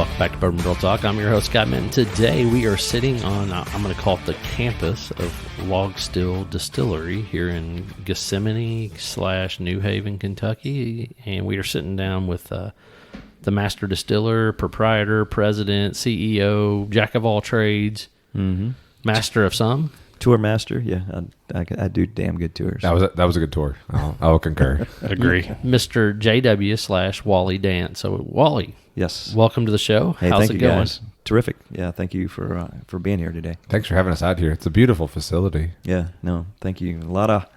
Welcome back to Bourbon Barrel Talk. I'm your host, Scott Minton. Today we are sitting on, I'm going to call it the campus of Log Still Distillery here in Gethsemane/New Haven, Kentucky. And we are sitting down with the master distiller, proprietor, president, CEO, jack of all trades, master of some. Tour master, yeah. I do damn good tours. That was a good tour. I'll concur. Agree. Mr. JW/Wally Dant. So, Wally. Yes. Welcome to the show. Hey, How's thank it you going? guys. Terrific. Yeah, thank you for being here today. Thanks for having us out here. It's a beautiful facility. Yeah, no, thank you. A lot of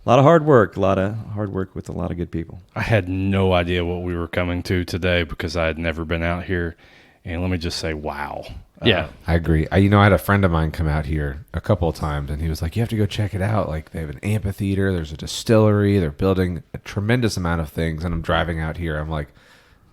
hard work. A lot of hard work with a lot of good people. I had no idea what we were coming to today because I had never been out here. And let me just say, wow. Yeah. I agree. I had a friend of mine come out here a couple of times, and he was like, you have to go check it out. Like, they have an amphitheater. There's a distillery. They're building a tremendous amount of things. And I'm driving out here. I'm like,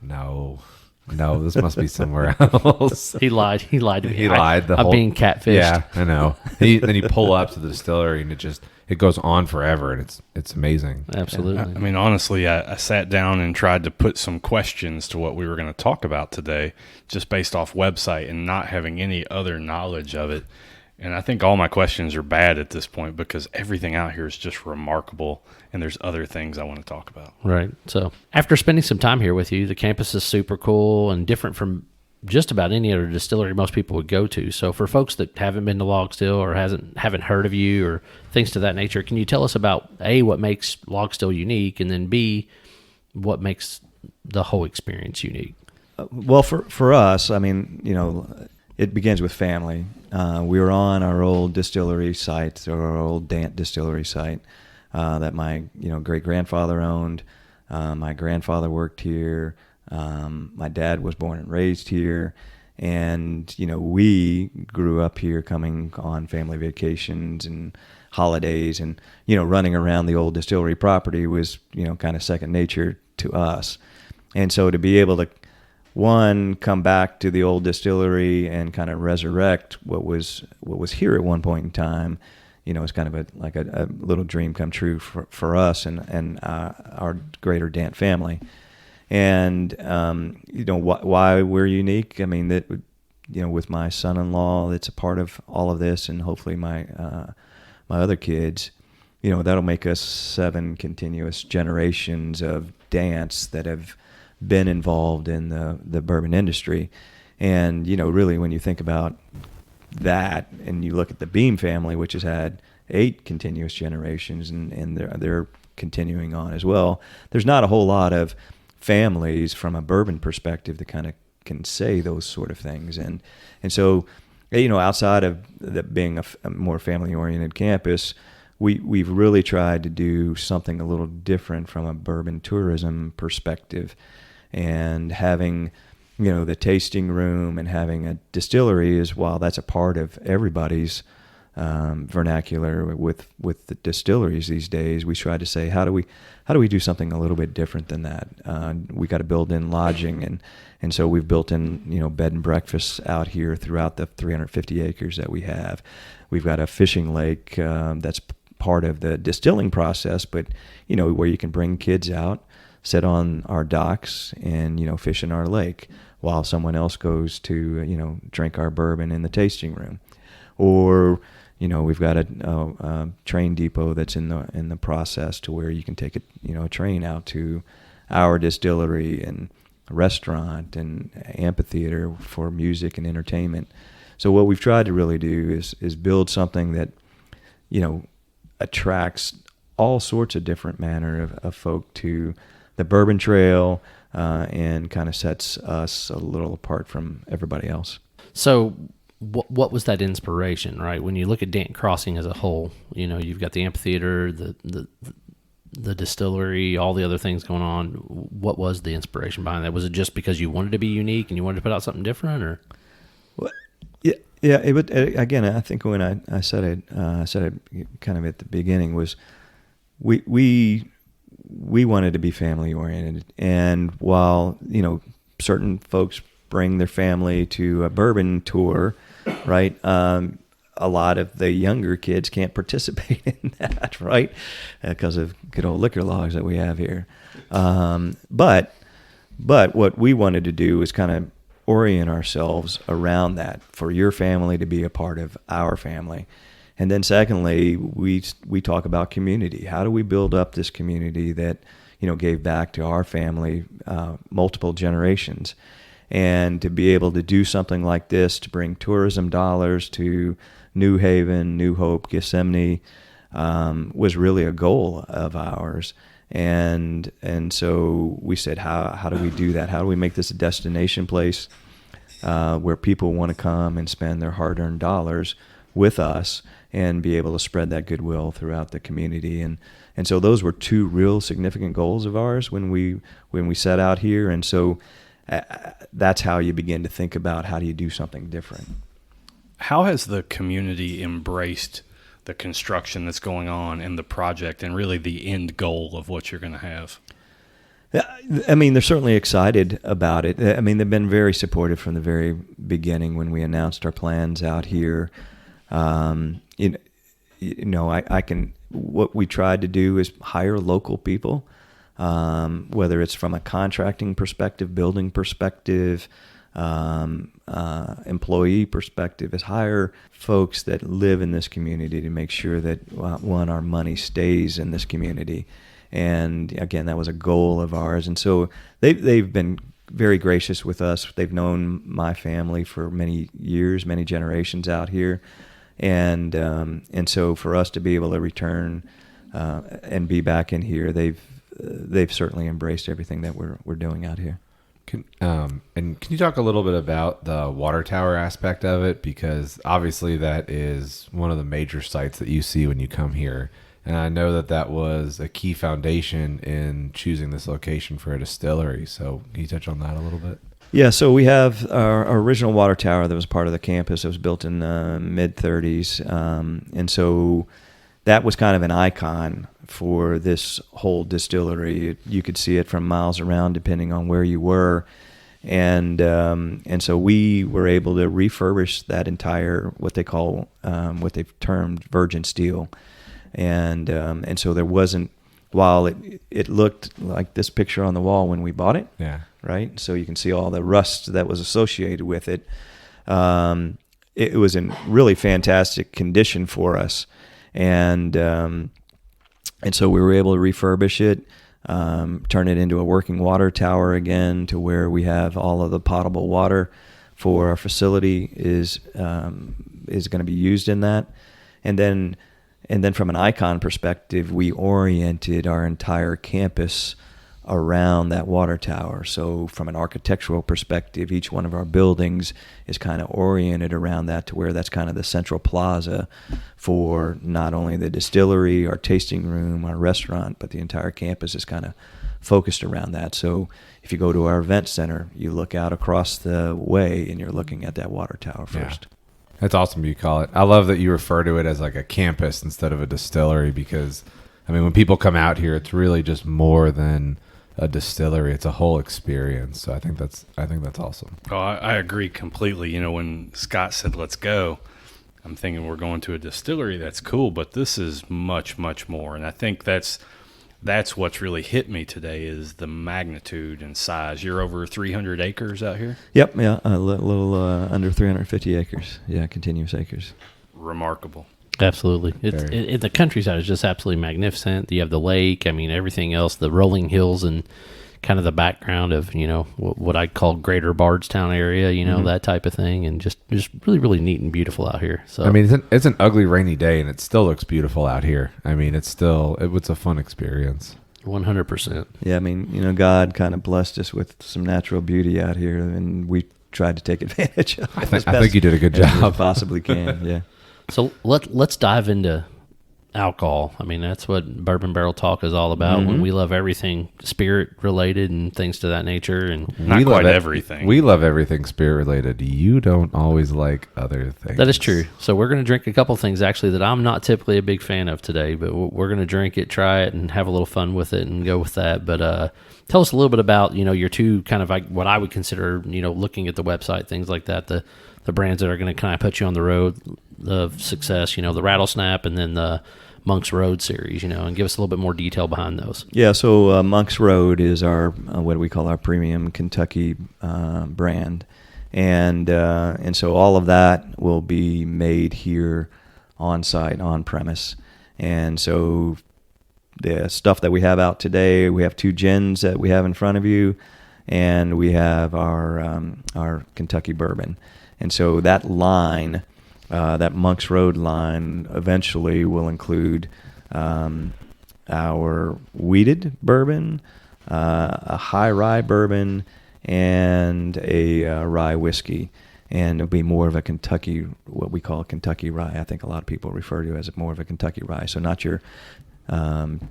no, this must be somewhere else. He lied. He lied to me. He lied. I'm being catfished. Yeah, I know. Then you pull up to the distillery, and it goes on forever, and it's amazing. Absolutely. I mean, honestly, I sat down and tried to put some questions to what we were going to talk about today, just based off website and not having any other knowledge of it. And I think all my questions are bad at this point because everything out here is just remarkable, and there's other things I want to talk about. Right. So after spending some time here with you, the campus is super cool and different from just about any other distillery most people would go to. So for folks that haven't been to Log Still or haven't heard of you or things to that nature, can you tell us about A, what makes Log Still unique, and then B, what makes the whole experience unique? Well, for us, I mean, it begins with family. We were on our old distillery site, or our old Dant distillery site, that my great grandfather owned. My grandfather worked here. My dad was born and raised here, and we grew up here, coming on family vacations and holidays, and running around the old distillery property was kind of second nature to us. And so to be able to come back to the old distillery and kind of resurrect what was here at one point in time, it's kind of a little dream come true for us and our greater Dant family. And why we're unique. I mean, that with my son-in-law, that's a part of all of this, and hopefully my other kids, that'll make us 7 continuous generations of Dants that have been involved in the bourbon industry. And really, when you think about that, and you look at the Beam family, which has had 8 continuous generations, and they're continuing on as well, there's not a whole lot of families from a bourbon perspective that kind of can say those sort of things. And so, outside of being a more family-oriented campus, we've really tried to do something a little different from a bourbon tourism perspective. And having, the tasting room and having a distillery while that's a part of everybody's vernacular with the distilleries these days, we try to say, how do we do something a little bit different than that? We got to build in lodging, and so we've built in bed and breakfasts out here throughout the 350 acres that we have. We've got a fishing lake that's part of the distilling process, but where you can bring kids out, sit on our docks, and fish in our lake while someone else goes to drink our bourbon in the tasting room. Or we've got a train depot that's in the process to where you can take a train out to our distillery and restaurant and amphitheater for music and entertainment. So what we've tried to really do is build something that attracts all sorts of different manner of folk to the Bourbon Trail, and kind of sets us a little apart from everybody else. So what was that inspiration, right? When you look at Dant Crossing as a whole, you've got the amphitheater, the distillery, all the other things going on. What was the inspiration behind that? Was it just because you wanted to be unique and you wanted to put out something different, or? Well, yeah. It would, again, I think when I said it kind of at the beginning, was we wanted to be family oriented, and while certain folks bring their family to a bourbon tour, right? A lot of the younger kids can't participate in that, right? Because of good old liquor laws that we have here. But what we wanted to do was kind of orient ourselves around that for your family to be a part of our family. And then secondly, we talk about community. How do we build up this community that, gave back to our family multiple generations? And to be able to do something like this, to bring tourism dollars to New Haven, New Hope, Gethsemane, was really a goal of ours. And so we said, how do we do that? How do we make this a destination place where people want to come and spend their hard-earned dollars with us and be able to spread that goodwill throughout the community? And so those were two real significant goals of ours when we set out here. And so that's how you begin to think about how do you do something different. How has the community embraced the construction that's going on and the project and really the end goal of what you're going to have? I mean, they're certainly excited about it. I mean, they've been very supportive from the very beginning when we announced our plans out here. What we tried to do is hire local people, whether it's from a contracting perspective, building perspective, employee perspective, is hire folks that live in this community to make sure that, one, our money stays in this community. And again, that was a goal of ours. And so they've been very gracious with us. They've known my family for many years, many generations out here. And so for us to be able to return and be back in here, they've certainly embraced everything that we're doing out here. And can you talk a little bit about the water tower aspect of it? Because obviously that is one of the major sites that you see when you come here. And I know that was a key foundation in choosing this location for a distillery. So can you touch on that a little bit? Yeah, so we have our original water tower that was part of the campus. It was built in the mid-30s. And so that was kind of an icon for this whole distillery. You could see it from miles around depending on where you were. And so we were able to refurbish that entire, what they've termed virgin steel. And so there wasn't, while it looked like this picture on the wall when we bought it. Yeah. Right? So you can see all the rust that was associated with it. It was in really fantastic condition for us. And so we were able to refurbish it, turn it into a working water tower again, to where we have all of the potable water for our facility is going to be used in that. And then from an icon perspective, we oriented our entire campus around that water tower. So from an architectural perspective, each one of our buildings is kind of oriented around that, to where that's kind of the central plaza for not only the distillery, our tasting room, our restaurant, but the entire campus is kind of focused around that. So if you go to our event center, you look out across the way and you're looking at that water tower first. Yeah. That's awesome you call it. I love that you refer to it as like a campus instead of a distillery, because I mean, when people come out here, it's really just more than a distillery. It's a whole experience. So I think that's awesome. Oh, I agree completely. When Scott said, let's go, I'm thinking we're going to a distillery. That's cool, but this is much, much more. And I think that's what's really hit me today is the magnitude and size. You're over 300 acres out here? Yep. Yeah. A little under 350 acres. Yeah. Continuous acres. Remarkable. Absolutely. The countryside is just absolutely magnificent. You have the lake. I mean, everything else, the rolling hills and kind of the background of, what I call greater Bardstown area, that type of thing. And just really, really neat and beautiful out here. So, I mean, it's an ugly rainy day and it still looks beautiful out here. I mean, it's a fun experience. 100%. Yeah. I mean, God kind of blessed us with some natural beauty out here, and we tried to take advantage of it. I think you did a good job. We possibly can. Yeah. So let's dive into alcohol. I mean, that's what Bourbon Barrel Talk is all about. Mm-hmm. When we love everything spirit related and things to that nature, and not quite everything. We love everything spirit related. You don't always like other things. That is true. So we're going to drink a couple things actually that I'm not typically a big fan of today, but we're going to drink it, try it, and have a little fun with it and go with that. But tell us a little bit about your two kind of like what I would consider looking at the website, things like that, the brands that are going to kind of put you on the road of success, the Rattlesnap and then the Monk's Road series, and give us a little bit more detail behind those. Yeah, so Monk's Road is our what we call our premium Kentucky brand, and so all of that will be made here on site, on premise. And so the stuff that we have out today, we have 2 gins that we have in front of you, and we have our Kentucky bourbon. And so that line, that Monks Road line, eventually will include our wheated bourbon, a high rye bourbon, and a rye whiskey. And it'll be more of a Kentucky, what we call a Kentucky rye. I think a lot of people refer to it as more of a Kentucky rye. So not your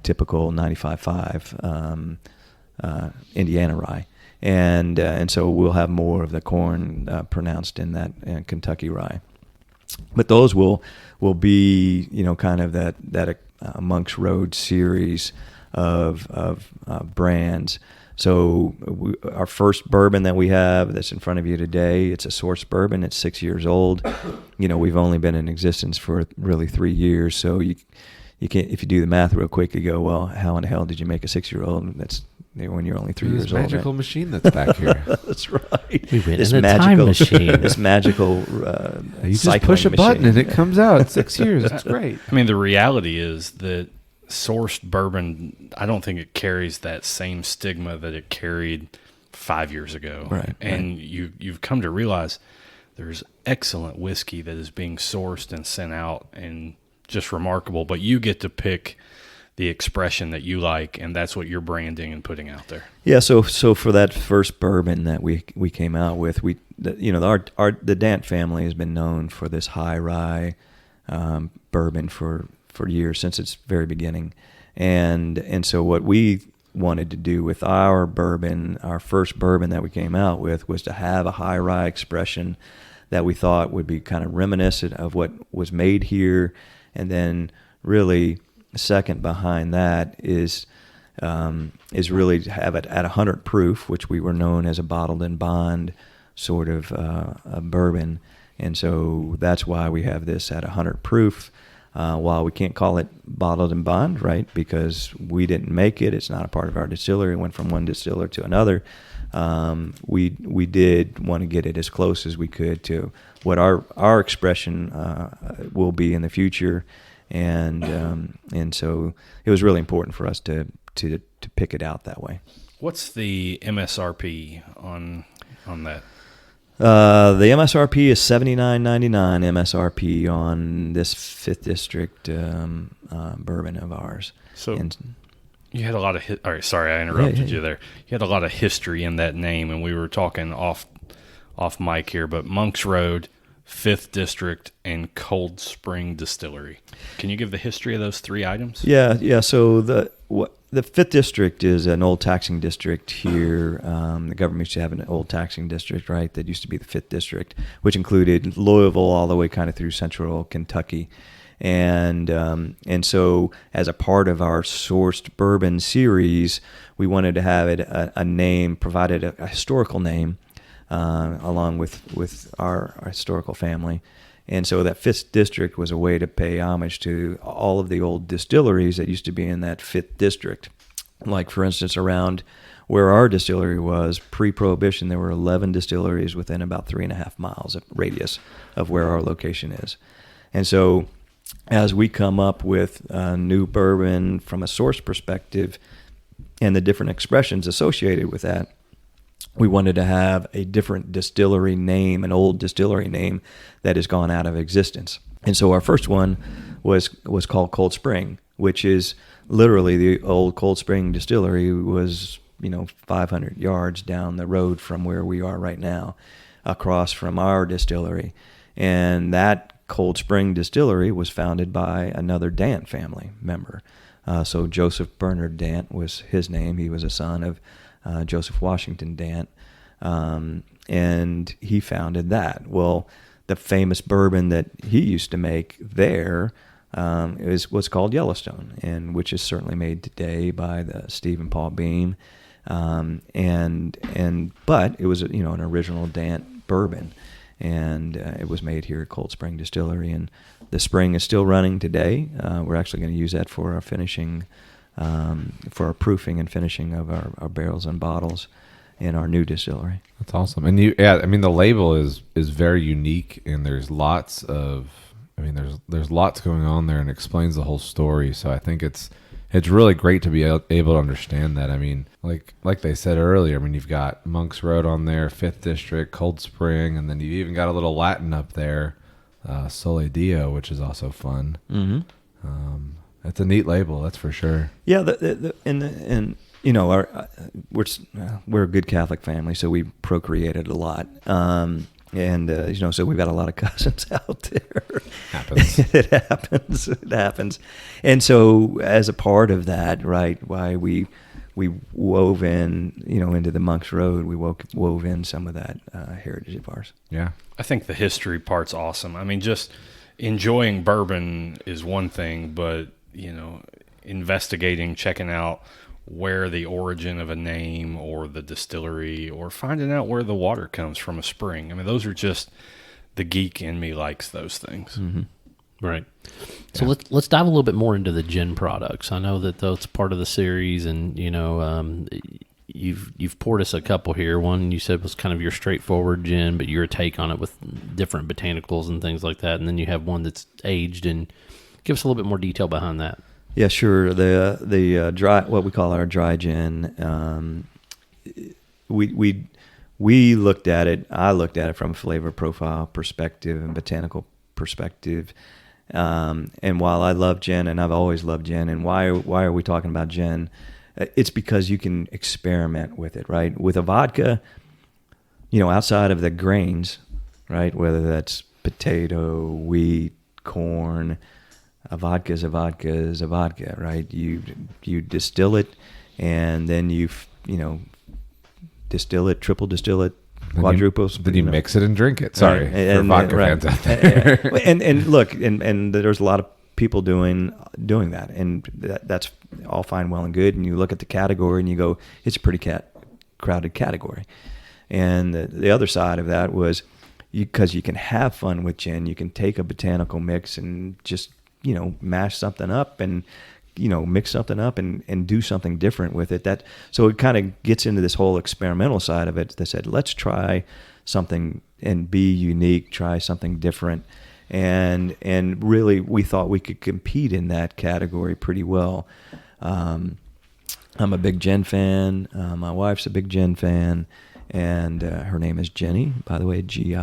typical 95.5 Indiana rye. And so we'll have more of the corn pronounced in that Kentucky rye. But those will be, kind of that Monks Road series of brands. So our first bourbon that we have that's in front of you today, it's a source bourbon. It's 6 years old. We've only been in existence for really 3 years. So you can't, if you do the math real quick, you go, well, how in the hell did you make a 6-year-old? That's when you're only 3 years old. Magical machine that's back here. That's right. We went in a time machine. This magical you just push a button and it comes out. 6 years. It's great. I mean, the reality is that sourced bourbon, I don't think it carries that same stigma that it carried 5 years ago. Right. And you've come to realize there's excellent whiskey that is being sourced and sent out and just remarkable, but you get to pick the expression that you like, and that's what you're branding and putting out there. Yeah, so for that first bourbon that we came out with, the Dant family has been known for this high rye bourbon for years, since its very beginning, and so what we wanted to do with our bourbon, our first bourbon that we came out with, was to have a high rye expression that we thought would be kind of reminiscent of what was made here, and then really second behind that is really to have it at 100 proof, which we were known as a bottled and bond sort of a bourbon, and so that's why we have this at 100 proof. While we can't call it bottled and bond, right, because we didn't make it, it's not a part of our distillery. It went from one distiller to another. We did want to get it as close as we could to what our expression will be in the future. And so it was really important for us to pick it out that way. What's the MSRP on that? The MSRP is $79.99 MSRP on this 5th District bourbon of ours. So you had a lot of all right, sorry I interrupted you there. You had a lot of history in that name, and we were talking off mic here, but Monks Road, 5th District, and Cold Spring Distillery. Can you give the history of those 3 items? Yeah. So the 5th District is an old taxing district here. The government used to have an old taxing district, right? That used to be the 5th District, which included Louisville all the way kind of through central Kentucky. And so as a part of our sourced bourbon series, we wanted to have it a name, provided a historical name, along with our historical family. And so that 5th District was a way to pay homage to all of the old distilleries that used to be in that 5th District. Like, for instance, around where our distillery was, pre-Prohibition, there were 11 distilleries within about 3.5 miles of radius of where our location is. And so as we come up with new bourbon from a source perspective and the different expressions associated with that, we wanted to have a different distillery name, an old distillery name that has gone out of existence. And so our first one was called Cold Spring, which is literally the old Cold Spring Distillery was, 500 yards down the road from where we are right now, across from our distillery. And that Cold Spring Distillery was founded by another Dant family member. So Joseph Bernard Dant was his name. He was a son of Joseph Washington Dant, and he founded that. Well, the famous bourbon that he used to make there was called Yellowstone, and which is certainly made today by the Steve and Paul Beam, but it was an original Dant bourbon, and it was made here at Cold Spring Distillery, and the spring is still running today. We're actually going to use that for our finishing. For our proofing and finishing of our barrels and bottles. in our new distillery. That's awesome. And the label is very unique, and there's lots of, there's lots going on there, and explains the whole story. So I think it's really great to be able to understand that. I mean, like they said earlier, you've got Monks Road on there, 5th District, Cold Spring, and then you've even got a little Latin up there, Sole Dio, which is also fun. Mm-hmm. It's a neat label, that's for sure. Yeah, we're a good Catholic family, so we procreated a lot. So we've got a lot of cousins out there. Happens. It happens. And so as a part of that, right, why we wove in, into the Monks Road, we wove in some of that heritage of ours. Yeah. I think the history part's awesome. Just enjoying bourbon is one thing, but, investigating, checking out where the origin of a name or the distillery, or finding out where the water comes from a spring. Those are just, the geek in me likes those things. Mm-hmm. Right. So let's dive a little bit more into the gin products. I know that that's part of the series, and you've poured us a couple here. One you said was kind of your straightforward gin, but your take on it with different botanicals and things like that. And then you have one that's aged, and give us a little bit more detail behind that. Yeah, sure. The dry, what we call our dry gin, we looked at it. I looked at it from a flavor profile perspective and botanical perspective. And while I love gin, and I've always loved gin, and why are we talking about gin? It's because you can experiment with it, right? With a vodka, outside of the grains, right? Whether that's potato, wheat, corn. A vodka is a vodka, right? You distill it, and then you distill it, triple distill it, quadruple. Then you mix it and drink it. Sorry, for vodka fans out there. and look, and there's a lot of people doing that, and that's all fine, well, and good. And you look at the category, and you go, it's a pretty crowded category. And the other side of that was, because you can have fun with gin, you can take a botanical mix and just mash something up and, mix something up and do something different with it. So it kind of gets into this whole experimental side of it. They said, let's try something and be unique, try something different. And really, we thought we could compete in that category pretty well. I'm a big gin fan. My wife's a big gin fan. And her name is Jenny, by the way, Ginny.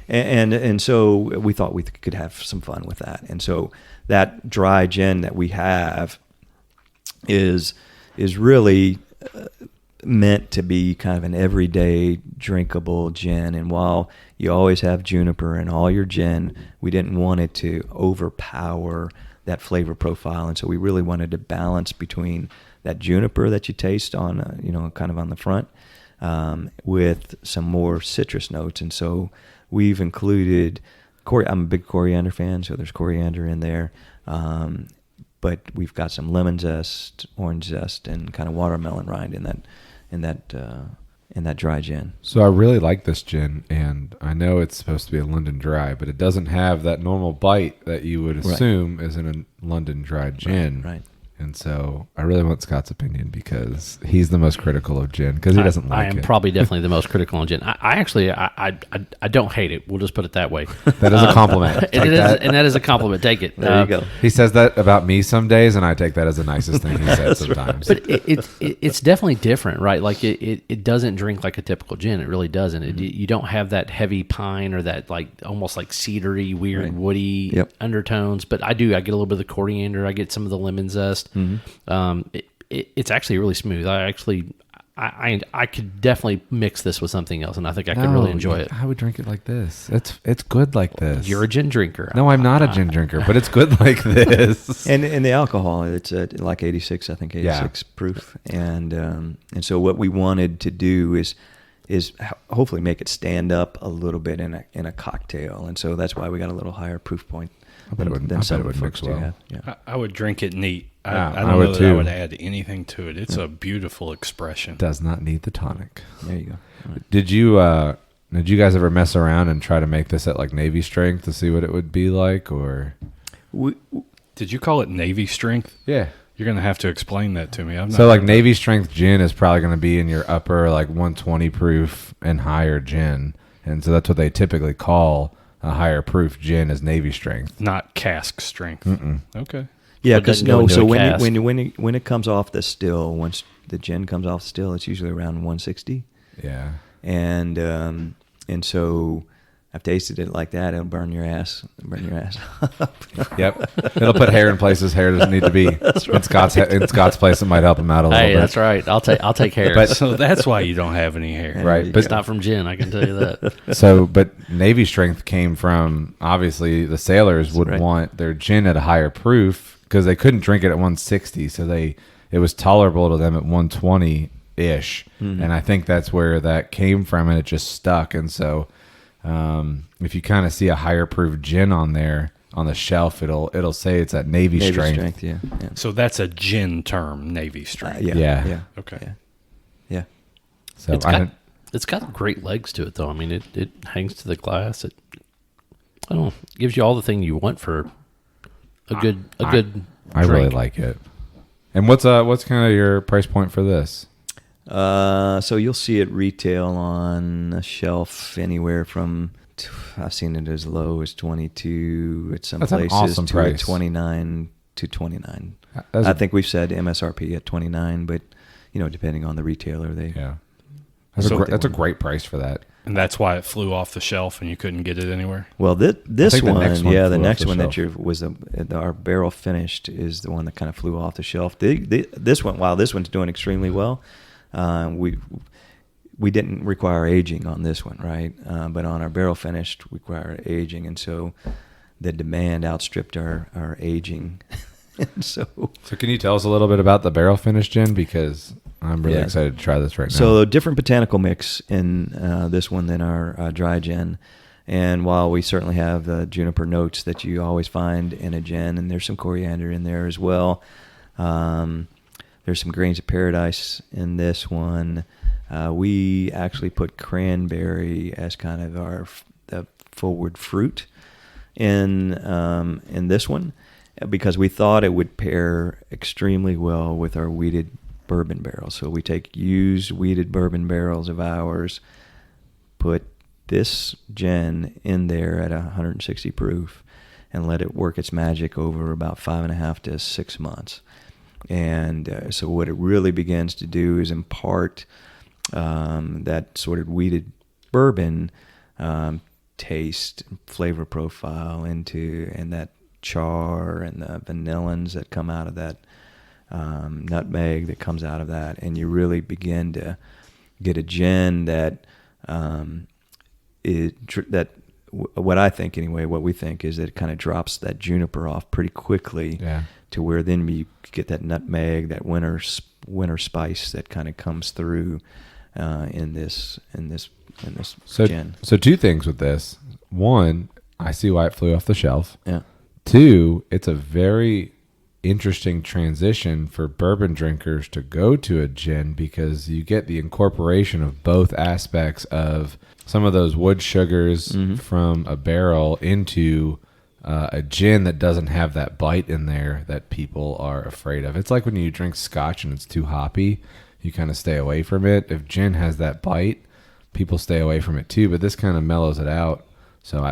And so we thought we could have some fun with that. And so that dry gin that we have is really meant to be kind of an everyday drinkable gin. And while you always have juniper in all your gin, we didn't want it to overpower that flavor profile. And so we really wanted to balance between that juniper that you taste on, kind of on the front, with some more citrus notes. And so we've included I'm a big coriander fan, so there's coriander in there. But we've got some lemon zest, orange zest, and kind of watermelon rind in that dry gin. So I really like this gin, and I know it's supposed to be a London Dry, but it doesn't have that normal bite that you would assume is in a London Dry gin. Right. And so I really want Scott's opinion, because he's the most critical of gin, because he doesn't like it. I am probably definitely the most critical on gin. I don't hate it. We'll just put it that way. That is a compliment. And that is a compliment. Take it. There you go. He says that about me some days, and I take that as the nicest thing he said sometimes. But it's definitely different, right? Like it doesn't drink like a typical gin. It really doesn't. You don't have that heavy pine or that almost like cedary, weird, woody undertones. But I get a little bit of the coriander. I get some of the lemon zest. Mm-hmm. It's actually really smooth. I could definitely mix this with something else, and I think I could really enjoy it. I would drink it like this. It's good like this. You're a gin drinker. No, I'm not a gin drinker, but it's good like this. And the alcohol, it's like 86, I think 86 proof. And so what we wanted to do is hopefully make it stand up a little bit in a cocktail, and so that's why we got a little higher proof point. I bet it would mix well. Yeah. I would drink it neat. Yeah, I don't know that I would add anything to it. It's a beautiful expression. Does not need the tonic. There you go. Right. Did you guys ever mess around and try to make this at like Navy strength to see what it would be like, or? Did you call it Navy strength? Yeah. You're going to have to explain that to me. I'm not So like Navy strength gin is probably going to be in your upper like 120 proof and higher gin. And so that's what they typically call a higher proof gin is Navy strength. not cask strength. Okay. Yeah, So it because doesn't go into so a when cask. when it comes off the still, once the gin comes off the still, it's usually around 160, Yeah. and so I've tasted it like that. It'll burn your ass. Up. Yep. It'll put hair in places hair doesn't need to be. In Scott's place, it might help him out a little Hey, bit. that's right. I'll take hair. But- So that's why you don't have any hair. Right, There but it's not from gin. I can tell you that. So, but Navy strength came from obviously the sailors would right. want their gin at a higher proof because they couldn't drink it at 160, so it was tolerable to them at 120 ish, and I think that's where that came from, and it just stuck. And so, if you kind of see a higher proof gin on there on the shelf, it'll say it's at Navy strength. Yeah. So that's a gin term, Navy strength. Yeah. Okay. Yeah. So It's got great legs to it, though. I mean, it hangs to the glass. It gives you all the thing you want for a good I drink. really like it. And what's kind of your price point for this? So you'll see it retail on a shelf anywhere from, I've seen it as low as 22 at some That's an places awesome to price. 29 to 29. That's I a- think we've said MSRP at 29, but depending on the retailer, Yeah, that's So- a great price for that. And that's why it flew off the shelf and you couldn't get it anywhere. Well, this think the one, next one the flew off next the one shelf. was our barrel finished is the one that kind of flew off the shelf. This one, while this one's doing extremely well, we didn't require aging on this one, right? But on our barrel finished, we require aging, and so the demand outstripped our aging. And so can you tell us a little bit about the barrel finish gin, because I'm really Yeah. excited to try this right now. So a different botanical mix in this one than our dry gin. And while we certainly have the juniper notes that you always find in a gin, and there's some coriander in there as well. There's some grains of paradise in this one. We actually put cranberry as kind of the forward fruit in this one, because we thought it would pair extremely well with our wheated bourbon barrels. So we take used wheated bourbon barrels of ours, put this gin in there at 160 proof, and let it work its magic over about 5.5 to 6 months. And so what it really begins to do is impart that sort of wheated bourbon taste, flavor profile into, and that char and the vanillins that come out of that, nutmeg that comes out of that, and you really begin to get a gin that what I think anyway, what we think is that it kind of drops that juniper off pretty quickly, to where then you get that nutmeg, that winter spice that kind of comes through in this gin. So two things with this. One, I see why it flew off the shelf. Yeah. Two, it's a very interesting transition for bourbon drinkers to go to a gin, because you get the incorporation of both aspects of some of those wood sugars from a barrel into a gin that doesn't have that bite in there that people are afraid of. It's like when you drink scotch and it's too hoppy, you kind of stay away from it. If gin has that bite, people stay away from it too, but this kind of mellows it out. So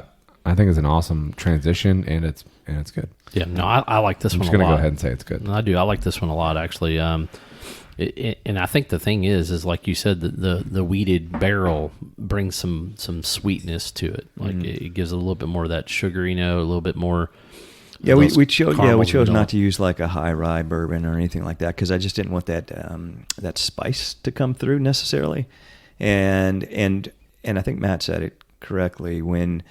I think it's an awesome transition, and it's good. Yeah, no, I like this I'm one just a going to lot. go ahead and say it's good. No, I do. I like this one a lot, actually. And I think the thing is like you said, the wheated barrel brings some sweetness to it. Like it gives a little bit more of that sugary note, a little bit more. Yeah, those we chose caramels and not to use like a high rye bourbon or anything like that, because I just didn't want that spice to come through necessarily. And I think Matt said it correctly, when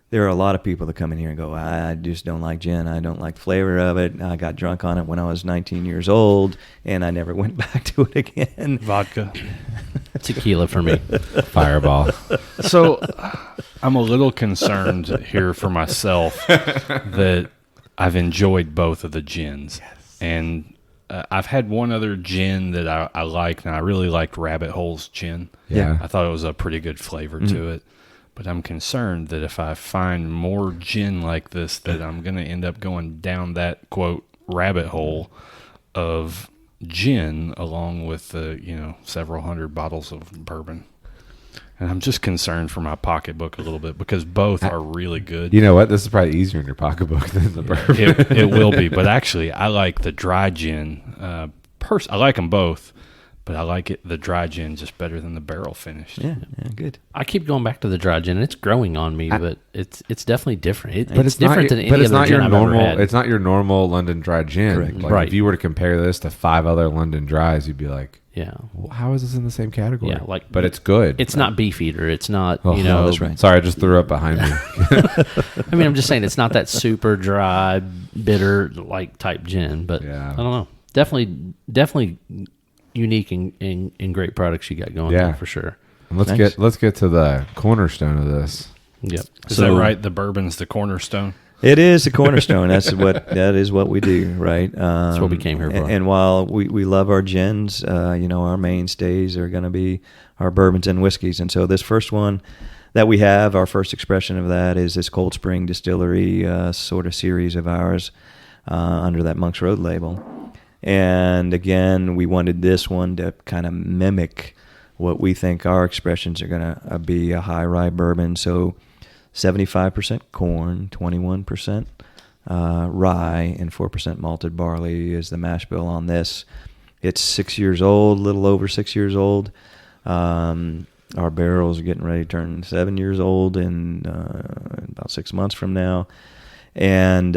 there are a lot of people that come in here and go, I just don't like gin. I don't like the flavor of it. I got drunk on it when I was 19 years old, and I never went back to it again. Vodka. tequila for me. Fireball. So I'm a little concerned here for myself that I've enjoyed both of the gins. Yes. And I've had one other gin that I liked, and I really liked Rabbit Hole's gin. Yeah. I thought it was a pretty good flavor to it. But I'm concerned that if I find more gin like this, that I'm going to end up going down that, quote, rabbit hole of gin along with the, several hundred bottles of bourbon. And I'm just concerned for my pocketbook a little bit because both are really good. You know what? This is probably easier in your pocketbook than the bourbon. It will be. But actually, I like the dry gin. I like them both, but I like the dry gin just better than the barrel finished. Yeah, good. I keep going back to the dry gin. It's growing on me, but it's definitely different. But It's different than any other gin I've ever had. It's not your normal London dry gin. Correct. Like, Right. If you were to compare this to 5 other London dries, you'd be like, yeah. well, how is this in the same category? Yeah, but it's good. It's not Beefeater. It's not, Oh, no, that's right. Sorry, I just threw up behind me. I mean, I'm just saying it's not that super dry, bitter like type gin, but Yeah. I don't know. Definitely unique and great products you got going there for sure. And let's Thanks. get to the cornerstone of this. Yep. Is that right? The bourbon's the cornerstone? It is the cornerstone. That is what we do, right? That's what we came here for. And while we love our gins, our mainstays are going to be our bourbons and whiskeys. And so this first one that we have, our first expression of that is this Cold Spring Distillery sort of series of ours under that Monk's Road label. And again, we wanted this one to kind of mimic what we think our expressions are going to be, a high rye bourbon. So 75% corn, 21% rye, and 4% malted barley is the mash bill on this. It's 6 years old, a little over 6 years old. Our barrels are getting ready to turn 7 years old in about 6 months from now. And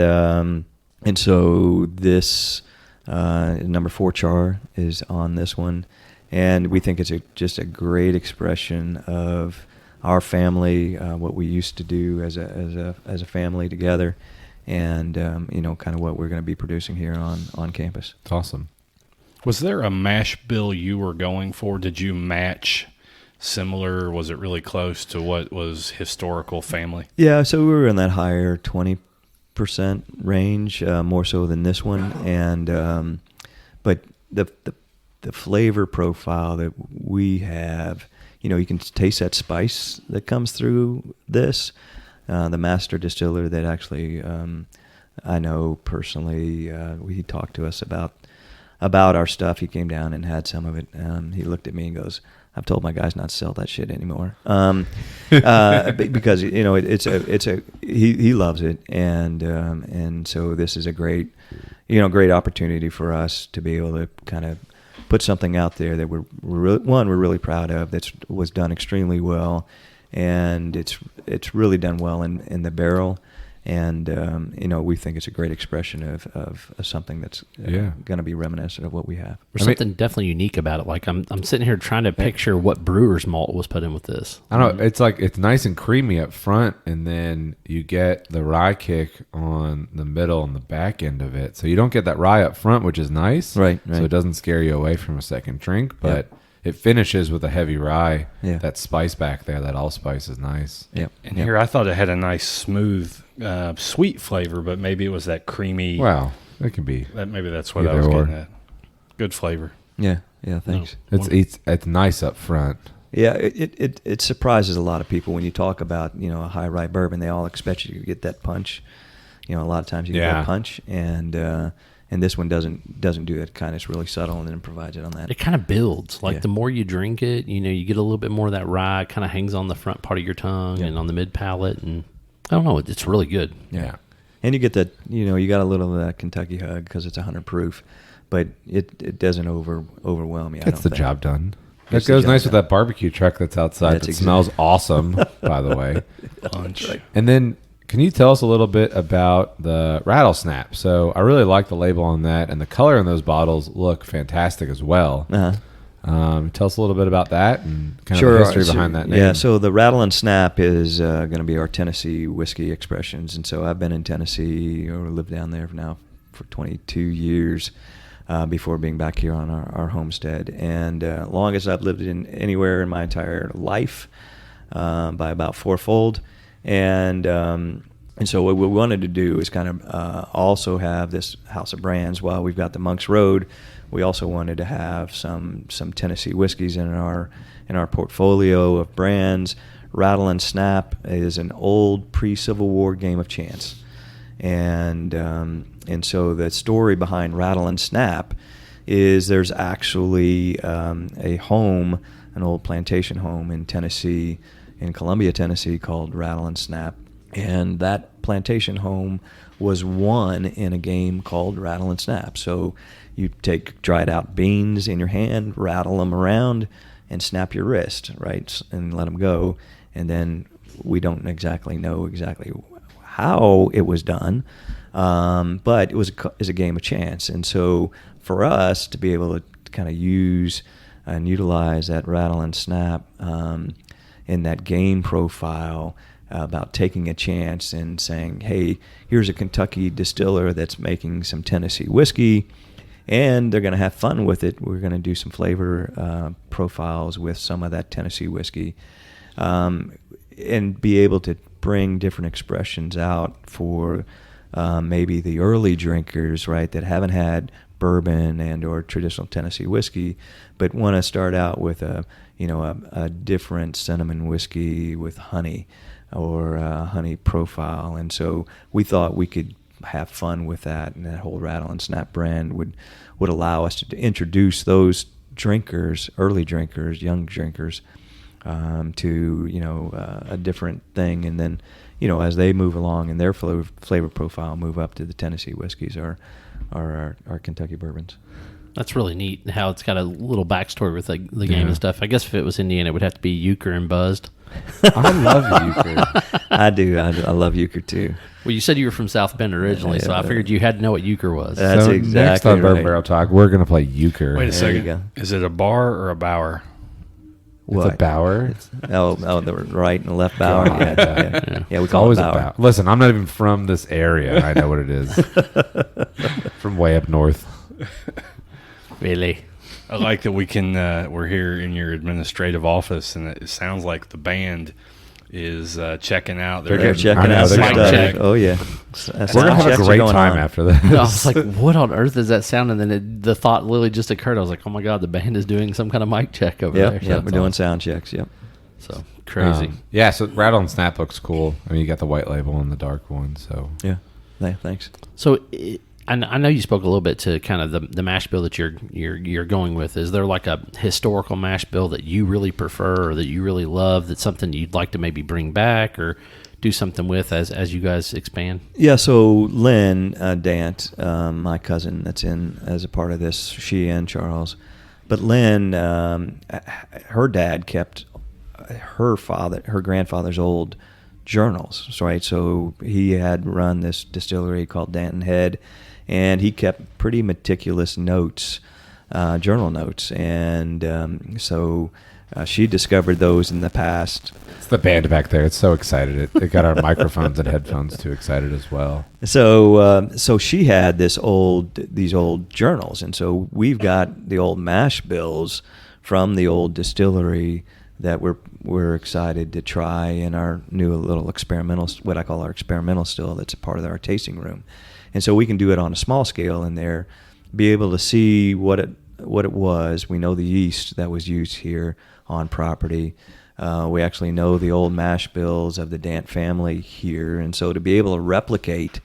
so this number 4 char is on this one. And we think it's just a great expression of our family, what we used to do as a family together, and kind of what we're going to be producing here on campus. It's awesome. Was there a mash bill you were going for? Did you match similar? Was it really close to what was historical family? Yeah, so we were in that higher 20% range, more so than this one, and but the flavor profile that we have. You can taste that spice that comes through this. The master distiller that actually I know personally, he talked to us about our stuff. He came down and had some of it. He looked at me and goes, "I've told my guys not to sell that shit anymore," because he loves it, and so this is a great opportunity for us to be able to kind of put something out there that we're really proud of. That was done extremely well, and it's really done well in the barrel, and we think it's a great expression of something that's going to be reminiscent of what we have. There's something definitely unique about it. Like I'm sitting here trying to picture what brewer's malt was put in with this. I don't know. It's like it's nice and creamy up front, and then you get the rye kick on the middle and the back end of it. So you don't get that rye up front, which is nice. Right. So it doesn't scare you away from a second drink, but it finishes with a heavy rye. Yeah. That spice back there, that allspice is nice. Yep. And here I thought it had a nice, smooth, sweet flavor, but maybe it was that creamy. Wow. It can be. Maybe that's what I Either was or. getting at. Good flavor. Yeah. Thanks. It's nice up front. Yeah, it surprises a lot of people when you talk about a high rye bourbon. They all expect you to get that punch. A lot of times you get that punch, and this one doesn't do that. Kind of, it's really subtle and then provides it on that. It kind of builds. Like the more you drink it, you get a little bit more of that rye. It kind of hangs on the front part of your tongue and on the mid palate, and I don't know. It's really good. Yeah, and you get that. You got a little of that Kentucky hug because it's 100 proof, but it doesn't overwhelm you. It's the job done. That goes nice with that barbecue truck that's outside. That smells awesome, by the way. Lunch. Right. And then, can you tell us a little bit about the Rattlesnap? So I really like the label on that, and the color in those bottles look fantastic as well. Tell us a little bit about that and kind of the history behind that name. Yeah, so the Rattle and Snap is going to be our Tennessee whiskey expressions. And so I've been in Tennessee, or lived down there now for 22 years before being back here on our homestead. And longest I've lived in anywhere in my entire life by about fourfold. And so what we wanted to do is kind of also have this house of brands. While we've got the Monk's Road, we also wanted to have some Tennessee whiskeys in our portfolio of brands. Rattle and Snap is an old pre-Civil War game of chance, And so the story behind Rattle and Snap is there's actually a home, an old plantation home in Tennessee, in Columbia, Tennessee, called Rattle and Snap. And that plantation home was won in a game called Rattle and Snap. So you take dried out beans in your hand, rattle them around, and snap your wrist, right, and let them go. And then we don't exactly know exactly how it was done, but it was a game of chance. And so for us to be able to kind of use and utilize that Rattle and Snap in that game profile, about taking a chance and saying, hey, here's a Kentucky distiller that's making some Tennessee whiskey, and they're going to have fun with it. We're going to do some flavor profiles with some of that Tennessee whiskey, and be able to bring different expressions out for maybe the early drinkers, right, that haven't had bourbon and or traditional Tennessee whiskey, but want to start out with a different cinnamon whiskey with honey, or a honey profile. And so we thought we could have fun with that, and that whole Rattle and Snap brand would allow us to introduce those drinkers, early drinkers, young drinkers, to a different thing, and then as they move along in their flavor profile, move up to the Tennessee whiskeys or our Kentucky bourbons. That's really neat how it's got a little backstory with the game and stuff. I guess if it was Indiana, it would have to be Euchre and Buzzed. I love Euchre. I do. I love Euchre too. Well, you said you were from South Bend originally, so I figured you had to know what Euchre was. That's so exactly next on Bourbon right. Barrel Talk, we're going to play Euchre. Wait a There you go. second. Is it a bar or a bower? It's a Bower. Oh, the right and left Bower. God. Yeah, we It's call always it a Bower. Bower. Listen, I'm not even from this area. I know what it is. From way up north. Really? I like that we're here in your administrative office, and it sounds like the band is checking out. They're They're checking I know, out they're some gonna stuff. check. Oh yeah, We're going to have a great time after this. I was like, what on earth is that sound? And then the thought literally just occurred. I was like, oh my God, the band is doing some kind of mic check over there. Yep, So yep. that's We're doing awesome. sound checks. Yep. So crazy. Yeah, so Rattle and Snap looks cool. I mean, you got the white label and the dark one, so. Yeah. Thanks. So I know you spoke a little bit to kind of the mash bill that you're going with. Is there like a historical mash bill that you really prefer or that you really love, that's something you'd like to maybe bring back or do something with as you guys expand? Yeah. So Lynn Dant, my cousin, that's in as a part of this. She and Charles, but Lynn, her dad kept her grandfather's old journals, right? So he had run this distillery called Danton Head, and he kept pretty meticulous notes, journal notes, and so she discovered those in the past. It's the band back there. It's so excited. It got our microphones and headphones too excited as well. So she had these old journals, and so we've got the old mash bills from the old distillery that we're excited to try in our new little experimental, what I call our experimental still, that's a part of our tasting room. And so we can do it on a small scale in there, be able to see what it was. We know the yeast that was used here on property. We actually know the old mash bills of the Dant family here. And so to be able to replicate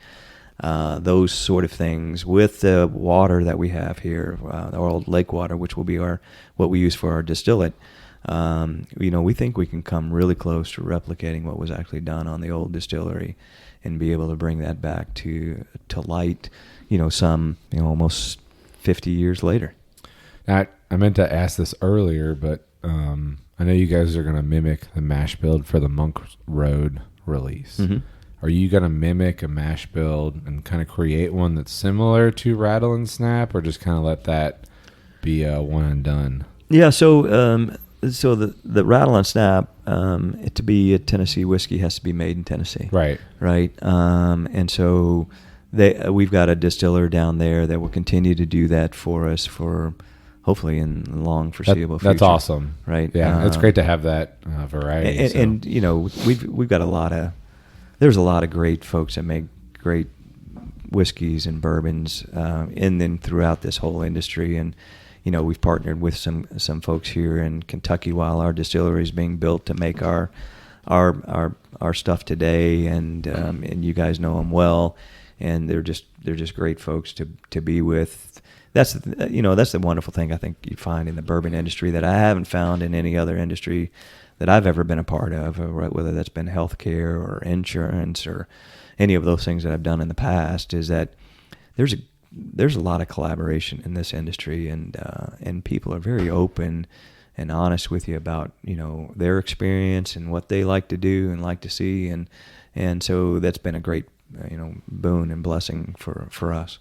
those sort of things with the water that we have here, our old lake water, which will be what we use for our distillate, we think we can come really close to replicating what was actually done on the old distillery and be able to bring that back to light, almost 50 years later. Now, I meant to ask this earlier, but I know you guys are going to mimic the mash build for the Monk Road release. Mm-hmm. Are you going to mimic a mash build and kind of create one that's similar to Rattle and Snap, or just kind of let that be a one and done? Yeah, so the Rattle and Snap, to be a Tennessee whiskey has to be made in Tennessee. Right. And so we've got a distiller down there that will continue to do that for us for hopefully in the long foreseeable future. That's awesome. Right. Yeah, it's great to have that variety. And we've got there's a lot of great folks that make great whiskeys and bourbons in and throughout this whole industry. And we've partnered with some folks here in Kentucky while our distillery is being built to make our our stuff today, and you guys know them well, and they're just great folks to be with. That's the wonderful thing I think you find in the bourbon industry that I haven't found in any other industry that I've ever been a part of, whether that's been healthcare or insurance or any of those things that I've done in the past, is that there's a lot of collaboration in this industry, and people are very open and honest with you about their experience and what they like to do and like to see, and so that's been a great boon and blessing for us.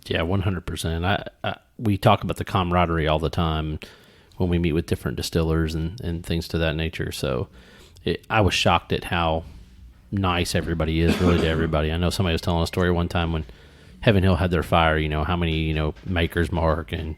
Yeah, 100%. We talk about the camaraderie all the time when we meet with different distillers and things to that nature. So I was shocked at how nice everybody is, really, to everybody. I know somebody was telling a story one time when Heaven Hill had their fire, how many, Maker's Mark and,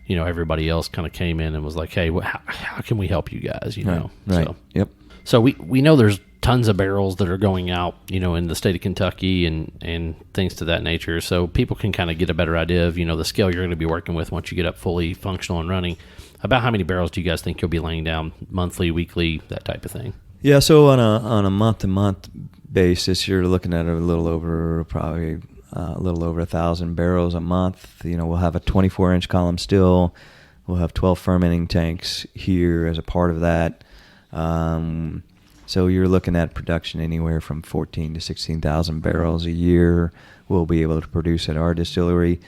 everybody else kind of came in and was like, hey, how can we help you guys, Right. So, Yep. So we know there's tons of barrels that are going out, in the state of Kentucky and things to that nature. So people can kind of get a better idea of, the scale you're going to be working with once you get up fully functional and running. About how many barrels do you guys think you'll be laying down monthly, weekly, that type of thing? Yeah, so on a month-to-month basis, you're looking at probably a little over 1,000 barrels a month. We'll have a 24-inch column still. We'll have 12 fermenting tanks here as a part of that. So you're looking at production anywhere from 14 to 16,000 barrels a year. We'll be able to produce at our distillery.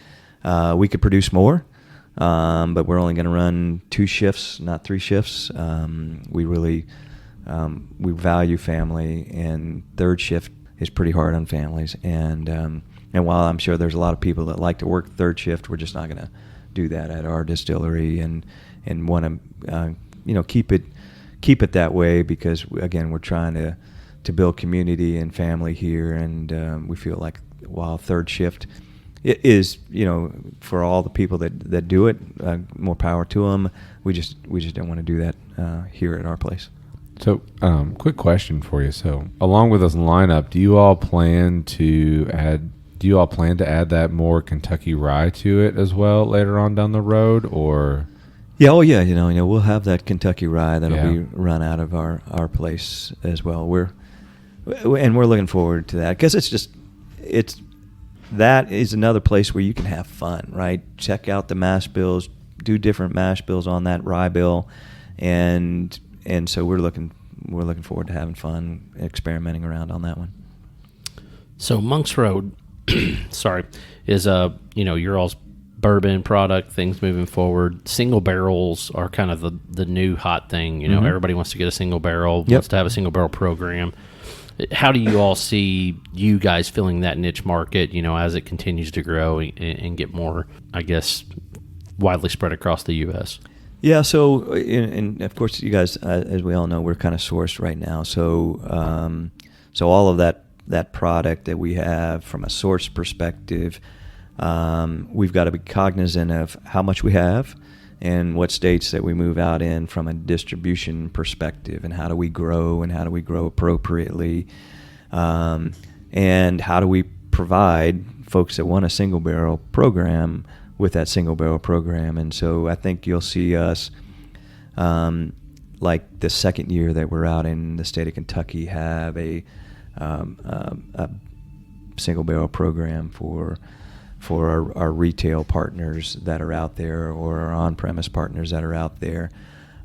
We could produce more, but we're only going to run 2 shifts, not 3 shifts. We really we value family, and third shift is pretty hard on families. And while I'm sure there's a lot of people that like to work third shift, we're just not going to do that at our distillery, and want to keep it that way, because again, we're trying to build community and family here, and we feel like while third shift it is, for all the people that do it, more power to them. We just don't want to do that here at our place. So, quick question for you. So, along with this lineup, do you all plan to add that more Kentucky rye to it as well later on down the road, or? Yeah, we'll have that Kentucky rye that'll be run out of our place as well. We're looking forward to that, because that is another place where you can have fun, right? Check out the mash bills, do different mash bills on that rye bill, and so we're looking forward to having fun, experimenting around on that one. So Monks Road, is your all's bourbon product, things moving forward. Single barrels are kind of the new hot thing. Everybody wants to get a single barrel, wants to have a single barrel program. How do you all see you guys filling that niche market, as it continues to grow and get more, I guess, widely spread across the U.S.? Yeah, so, and of course, you guys, as we all know, we're kind of sourced right now. So all of that product that we have from a source perspective, we've got to be cognizant of how much we have and what states that we move out in from a distribution perspective, and how do we grow appropriately, and how do we provide folks that want a single barrel program with that single barrel program. And so I think you'll see us, like the second year that we're out in the state of Kentucky, have a single barrel program for our retail partners that are out there, or our on-premise partners that are out there.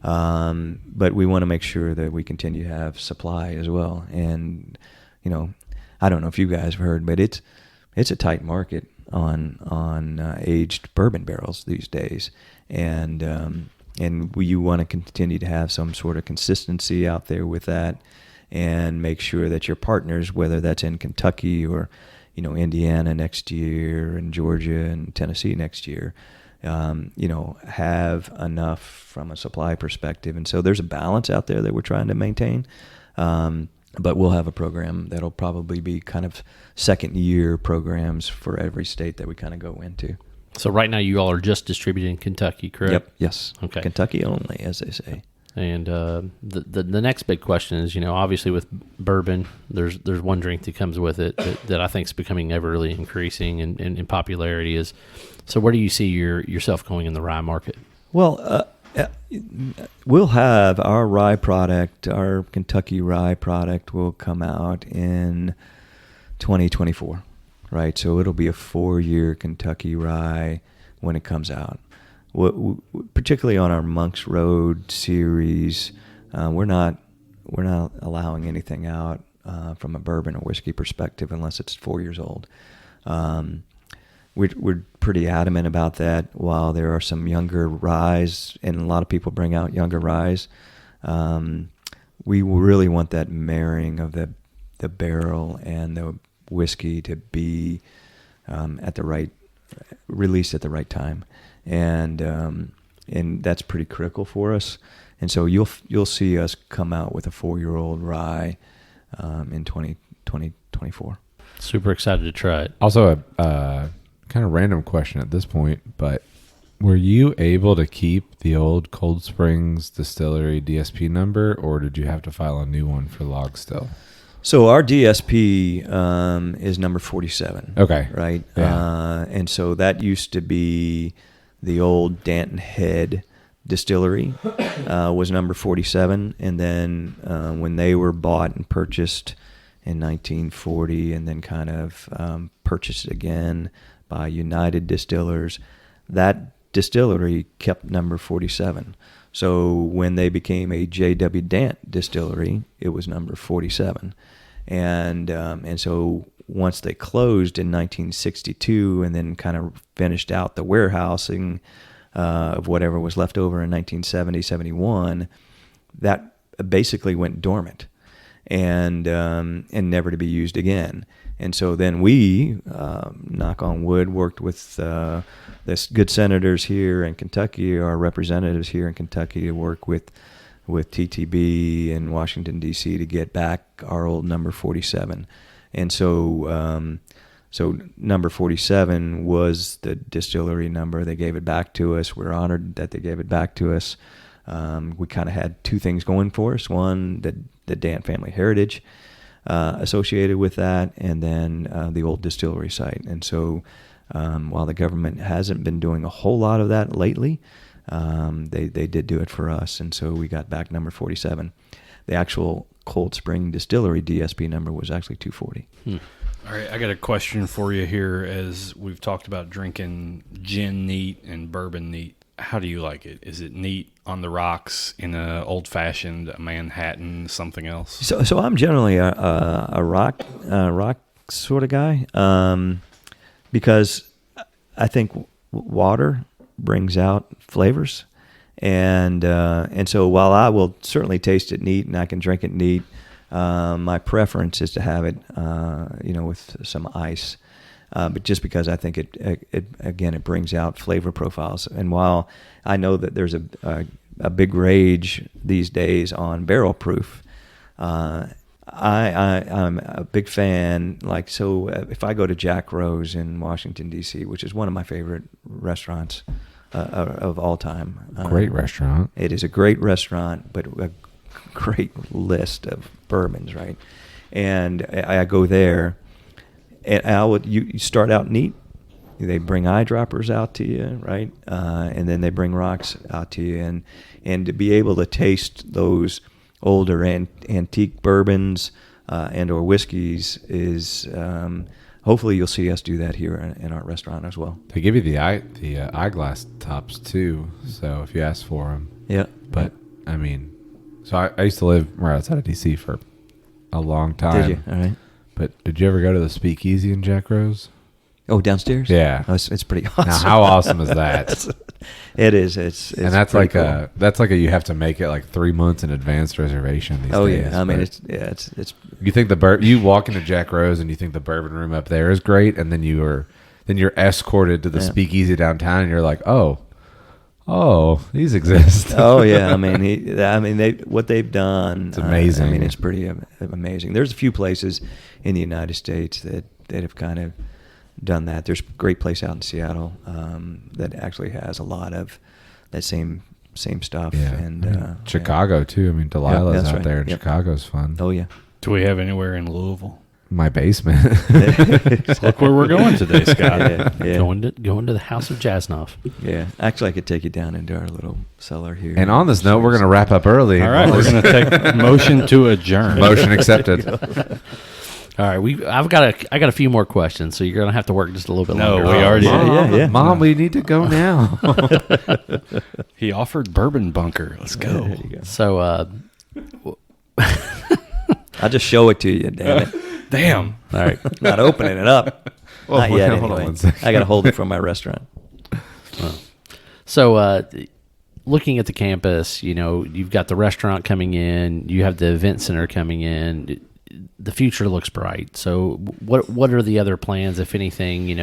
But we want to make sure that we continue to have supply as well. And, I don't know if you guys have heard, but it's a tight market on aged bourbon barrels these days. And you want to continue to have some sort of consistency out there with that, and make sure that your partners, whether that's in Kentucky or Indiana next year, and Georgia and Tennessee next year, have enough from a supply perspective. And so there's a balance out there that we're trying to maintain. But we'll have a program that'll probably be kind of second year programs for every state that we kind of go into. So right now you all are just distributing in Kentucky, correct? Yep. Yes. Okay. Kentucky only, as they say. And the next big question is, obviously with bourbon, there's one drink that comes with it that I think is becoming ever really increasing in popularity is. So where do you see yourself going in the rye market? Well, we'll have our rye product, our Kentucky rye product will come out in 2024, right? So it'll be a 4-year Kentucky rye when it comes out. Particularly on our Monks Road series, we're not allowing anything out from a bourbon or whiskey perspective unless it's 4 years old. We're pretty adamant about that. While there are some younger ryes, and a lot of people bring out younger ryes, we really want that marrying of the barrel and the whiskey to be released at the right time, and that's pretty critical for us. And so you'll see us come out with a 4-year-old rye in 2024. Super excited to try it. Also, a kind of random question at this point, but were you able to keep the old Cold Springs Distillery DSP number, or did you have to file a new one for log still? So our DSP is number 47. Okay. Right? Yeah. And so that used to be the old Danton Head Distillery was number 47. And then when they were bought and purchased in 1940 and then kind of purchased again by United Distillers, that distillery kept number 47. So when they became a J.W. Dant distillery, it was number 47. And so once they closed in 1962 and then kind of finished out the warehousing of whatever was left over in 1970, 71, that basically went dormant and never to be used again. And so then we, knock on wood, worked with the good senators here in Kentucky, our representatives here in Kentucky, to work with TTB in Washington, D.C. to get back our old number 47. And so number 47 was the distillery number. They gave it back to us. We're honored that they gave it back to us. We kind of had two things going for us. One, the Dant family heritage associated with that, and then the old distillery site. And so while the government hasn't been doing a whole lot of that lately, they did do it for us, and so we got back number 47. The actual Cold Spring Distillery DSP number was actually 240. All right, I got a question for you here. As we've talked about drinking gin neat and bourbon neat, how do you like it? Is it neat on the rocks, in a old fashioned, a Manhattan, something else? So I'm generally a rock sort of guy, because I think water brings out flavors, and so while I will certainly taste it neat and I can drink it neat, my preference is to have it with some ice, but just because I think it brings out flavor profiles. And while I know that there's a big rage these days on barrel proof, I'm a big fan. If I go to Jack Rose in Washington, D.C., which is one of my favorite restaurants of all time. Great restaurant. It is a great restaurant, but a great list of bourbons, right? And I go there, and you start out neat. They bring eyedroppers out to you, right? And then they bring rocks out to you, and to be able to taste those older antique bourbons and or whiskeys is hopefully you'll see us do that here in our restaurant as well. They give you the eyeglass tops too, so if you ask for them. Yeah. But I mean, so I used to live right outside of DC for a long time. Did you? All right. But did you ever go to the Speakeasy in Jack Rose? Oh, downstairs? Yeah. Oh, it's pretty awesome. Now, how awesome is that? It is. It's and that's pretty like cool. you have to make it like 3 months in advance reservation these days. Oh yeah, I mean but it's. You think you walk into Jack Rose and you think the bourbon room up there is great, and then you're escorted to the Speakeasy downtown, and you're like, oh, these exist. Oh yeah, what they've done. It's amazing. It's pretty amazing. There's a few places in the United States that have kind of done that. There's a great place out in Seattle that actually has a lot of that same stuff. Yeah. And Chicago too. I mean, Delilah's out right. there, and Chicago's fun. Oh yeah. Do we have anywhere in Louisville? My basement. Look where we're going today, Scott. Yeah. Going to the House of Jasnoff. Yeah. Actually, I could take you down into our little cellar here. And on this note, we're going to wrap up early. All right, we're going to take motion to adjourn. Motion accepted. All right, I got a few more questions, so you're gonna have to work just a little bit No, longer. we already- Yeah. Mom, we need to go now. He offered bourbon bunker. Let's go. There you go. So, I'll just show it to you, damn it. Damn. all right, Not opening it up. Well, Not yet, hold on anyway. one second. I got to hold it from my restaurant. so looking at the campus, you've got the restaurant coming in, you have the event center coming in. The future looks bright. So, what are the other plans, if anything,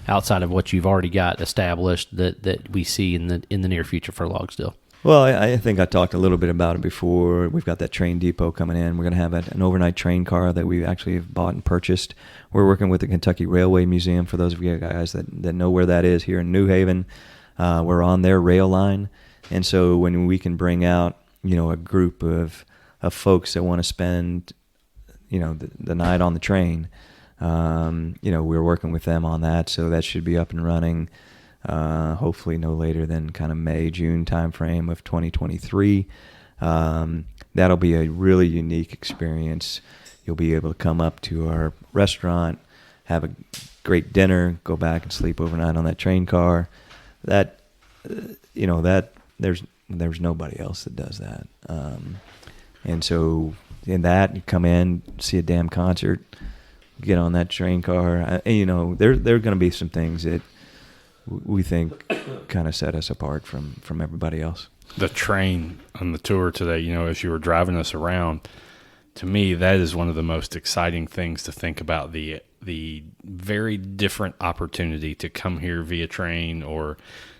outside of what you've already got established that we see in the near future for Logstill? Well, I think I talked a little bit about it before. We've got that train depot coming in. We're going to have an overnight train car that we actually have bought and purchased. We're working with the Kentucky Railway Museum, for those of you guys that know where that is here in New Haven. We're on their rail line. And so when we can bring out, a group of folks that want to spend, the night on the train, we're working with them on that. So that should be up and running. Hopefully no later than kind of May, June timeframe of 2023. That'll be a really unique experience. You'll be able to come up to our restaurant, have a great dinner, go back and sleep overnight on that train car. That there's nobody else that does that. And so in that, you come in, see a damn concert, get on that train car. There are going to be some things that we think kind of set us apart from everybody else. The train on the tour today, as you were driving us around, to me, that is one of the most exciting things to think about, the very different opportunity to come here via train or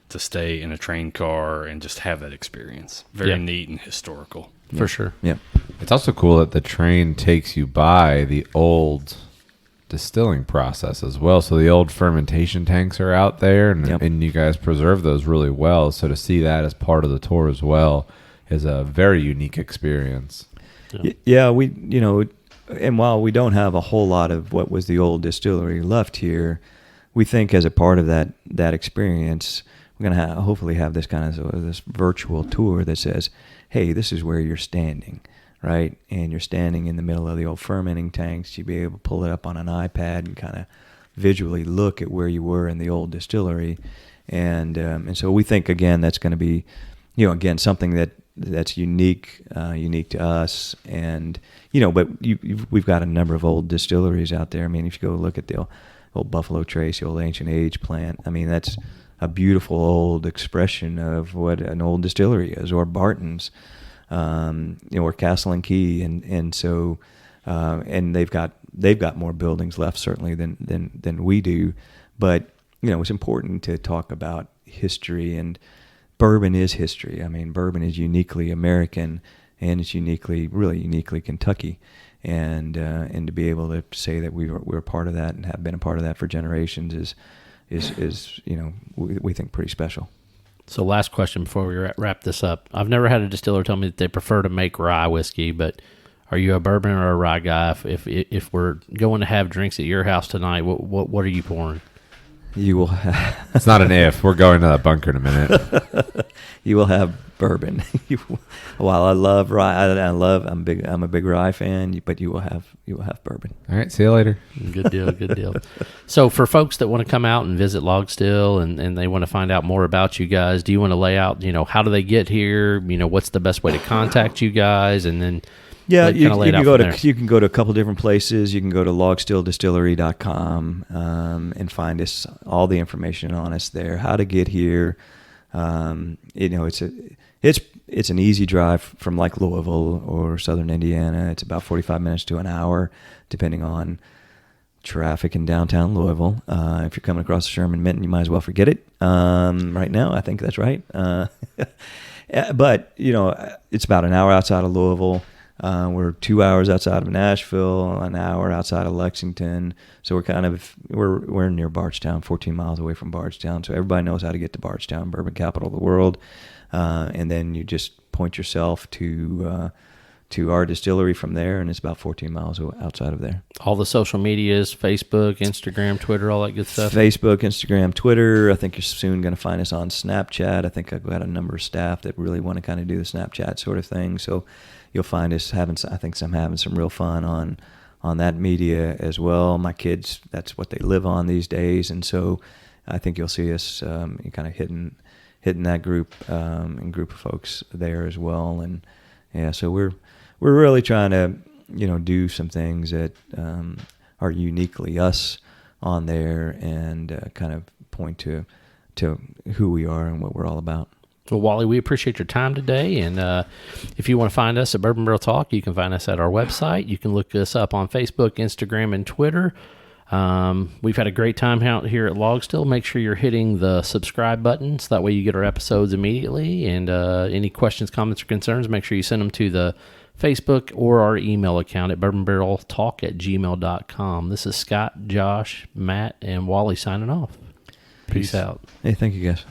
to stay in a train car and just have that experience. Very neat and historical. For sure. Yeah. It's also cool that the train takes you by the old distilling process as well. So the old fermentation tanks are out there, and you guys preserve those really well. So to see that as part of the tour as well is a very unique experience. Yeah, and while we don't have a whole lot of what was the old distillery left here, we think as a part of that experience, we're going to hopefully have this kind of this virtual tour that says, hey, this is where you're standing, right? And you're standing in the middle of the old fermenting tanks. You'll be able to pull it up on an iPad and kind of visually look at where you were in the old distillery. And so we think, again, that's going to be, again, something that's unique to us. And, but we've got a number of old distilleries out there. I mean, if you go look at the old Buffalo Trace, the old Ancient Age plant, I mean, that's a beautiful old expression of what an old distillery is, or Barton's, or Castle and Key, and so and they've got more buildings left certainly than we do, but it's important to talk about history, and bourbon is history. I mean, bourbon is uniquely American, and it's really uniquely Kentucky, and to be able to say that we're part of that and have been a part of that for generations is we think pretty special. So last question before we wrap this up. I've never had a distiller tell me that they prefer to make rye whiskey, but are you a bourbon or a rye guy? If we're going to have drinks at your house tonight, what are you pouring? You will have It's not an if. We're going to that bunker in a minute. You will have bourbon. While I love rye, I'm a big rye fan, but you will have bourbon. All right, see you later. Good deal. So for folks that want to come out and visit Logstill and they want to find out more about you guys, do you want to lay out, how do they get here? What's the best way to contact you guys? And then yeah, you can go to a couple different places. You can go to logstilldistillery.com and find us, all the information on us there, how to get here. It's an easy drive from like Louisville or Southern Indiana. It's about 45 minutes to an hour, depending on traffic in downtown Louisville. If you're coming across the Sherman Minton, you might as well forget it. Right now, I think that's right. But it's about an hour outside of Louisville. We're 2 hours outside of Nashville, an hour outside of Lexington. So we're near Bardstown, 14 miles away from Bardstown. So everybody knows how to get to Bardstown, bourbon capital of the world. And then you just point yourself to to our distillery from there, and it's about 14 miles outside of there. All the social medias, Facebook, Instagram, Twitter, all that good stuff. Facebook, Instagram, Twitter. I think you're soon going to find us on Snapchat. I think I've got a number of staff that really want to kind of do the Snapchat sort of thing. So you'll find us having some real fun on that media as well. My kids, that's what they live on these days, and so I think you'll see us kind of hitting that group and group of folks there as well. And yeah, so we're really trying to do some things that are uniquely us on there, and kind of point to who we are and what we're all about. Well, Wally, we appreciate your time today, and if you want to find us at Bourbon Barrel Talk, you can find us at our website. You can look us up on Facebook, Instagram, and Twitter. We've had a great time out here at Log Still. Make sure you're hitting the subscribe button so that way you get our episodes immediately, and any questions, comments, or concerns, make sure you send them to the Facebook or our email account at bourbonbarreltalk@gmail.com. This is Scott, Josh, Matt, and Wally signing off. Peace out. Hey, thank you guys.